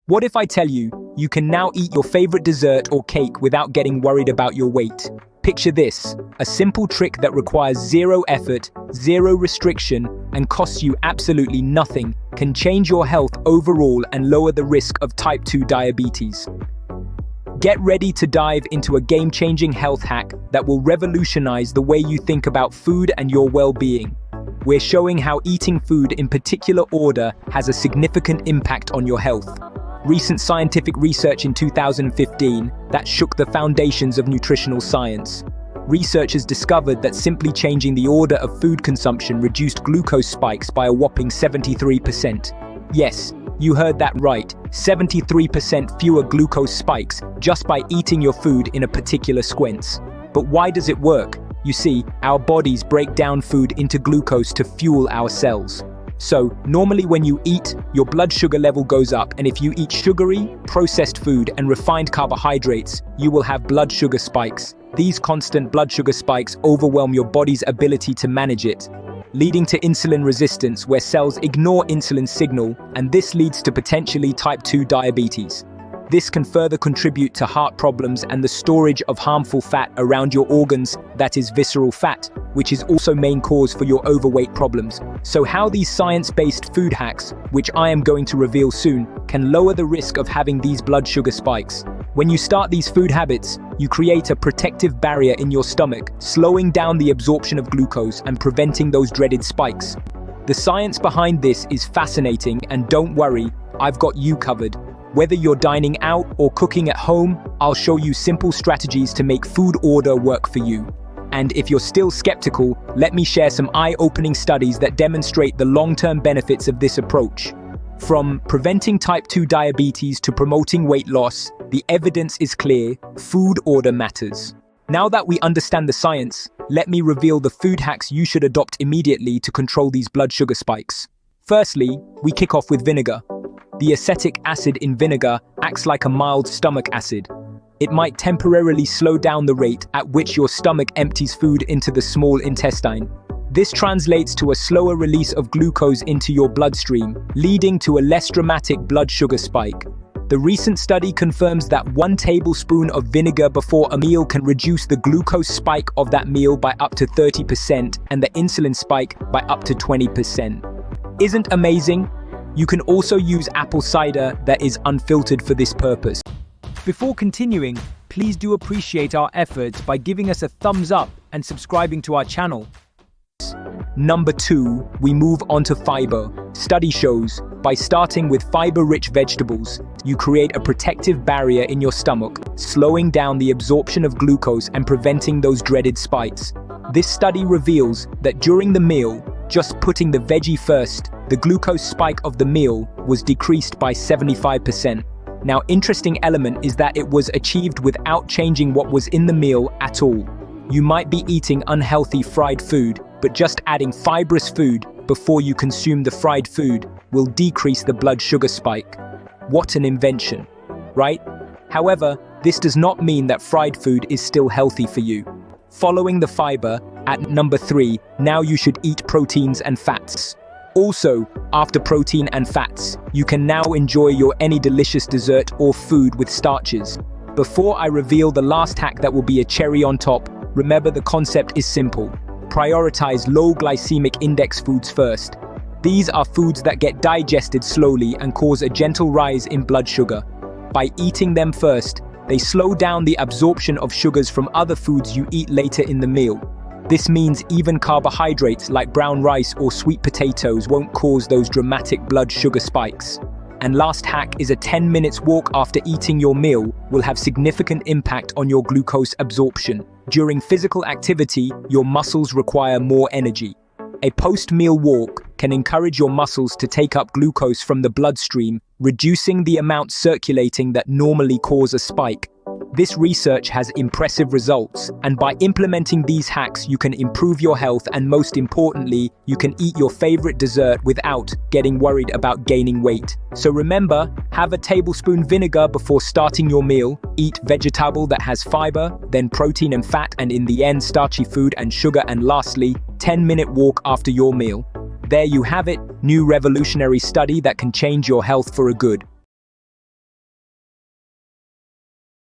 What if I tell you, you can now eat your favorite dessert or cake without getting worried about your weight? Picture this, a simple trick that requires zero effort, zero restriction, and costs you absolutely nothing, can change your health overall and lower the risk of type 2 diabetes. Get ready to dive into a game-changing health hack that will revolutionize the way you think about food and your well-being. We're showing how eating food in particular order has a significant impact on your health. Recent scientific research in 2015 that shook the foundations of nutritional science. Researchers discovered that simply changing the order of food consumption reduced glucose spikes by a whopping 73%. Yes, you heard that right, 73% fewer glucose spikes just by eating your food in a particular sequence. But why does it work? You see, our bodies break down food into glucose to fuel our cells. So, normally when you eat, your blood sugar level goes up, and if you eat sugary, processed food, and refined carbohydrates, you will have blood sugar spikes. These constant blood sugar spikes overwhelm your body's ability to manage it, leading to insulin resistance where cells ignore insulin signal, and this leads to potentially type 2 diabetes. This can further contribute to heart problems and the storage of harmful fat around your organs, that is visceral fat, which is also main cause for your overweight problems. So how these science-based food hacks, which I am going to reveal soon, can lower the risk of having these blood sugar spikes. When you start these food habits, you create a protective barrier in your stomach, slowing down the absorption of glucose and preventing those dreaded spikes. The science behind this is fascinating, and don't worry, I've got you covered. Whether you're dining out or cooking at home, I'll show you simple strategies to make food order work for you. And if you're still skeptical, let me share some eye-opening studies that demonstrate the long-term benefits of this approach. From preventing type 2 diabetes to promoting weight loss, the evidence is clear: food order matters. Now that we understand the science, let me reveal the food hacks you should adopt immediately to control these blood sugar spikes. Firstly, we kick off with vinegar. The acetic acid in vinegar acts like a mild stomach acid. It might temporarily slow down the rate at which your stomach empties food into the small intestine. This translates to a slower release of glucose into your bloodstream, leading to a less dramatic blood sugar spike. The recent study confirms that 1 tablespoon of vinegar before a meal can reduce the glucose spike of that meal by up to 30% and the insulin spike by up to 20%. Isn't amazing? You can also use apple cider that is unfiltered for this purpose. Before continuing, please do appreciate our efforts by giving us a thumbs up and subscribing to our channel. Number 2, we move on to fiber. Study shows, by starting with fiber-rich vegetables, you create a protective barrier in your stomach, slowing down the absorption of glucose and preventing those dreaded spikes. This study reveals that during the meal, just putting the veggie first, the glucose spike of the meal was decreased by 75%. Now, interesting element is that it was achieved without changing what was in the meal at all. You might be eating unhealthy fried food, but just adding fibrous food before you consume the fried food will decrease the blood sugar spike. What an invention, right? However, this does not mean that fried food is still healthy for you. Following the fiber, at number 3, now you should eat proteins and fats. Also, after protein and fats, you can now enjoy your any delicious dessert or food with starches. Before I reveal the last hack that will be a cherry on top, remember the concept is simple. Prioritize low glycemic index foods first. These are foods that get digested slowly and cause a gentle rise in blood sugar. By eating them first, they slow down the absorption of sugars from other foods you eat later in the meal. This means even carbohydrates like brown rice or sweet potatoes won't cause those dramatic blood sugar spikes. And last hack is a 10 minutes walk after eating your meal will have significant impact on your glucose absorption. During physical activity, your muscles require more energy. A post-meal walk can encourage your muscles to take up glucose from the bloodstream, reducing the amount circulating that normally cause a spike. This research has impressive results, and by implementing these hacks, you can improve your health, and most importantly, you can eat your favorite dessert without getting worried about gaining weight. So remember, have a tablespoon vinegar before starting your meal, eat vegetable that has fiber, then protein and fat, and in the end, starchy food and sugar, and lastly, 10-minute walk after your meal. There you have it, new revolutionary study that can change your health for a good.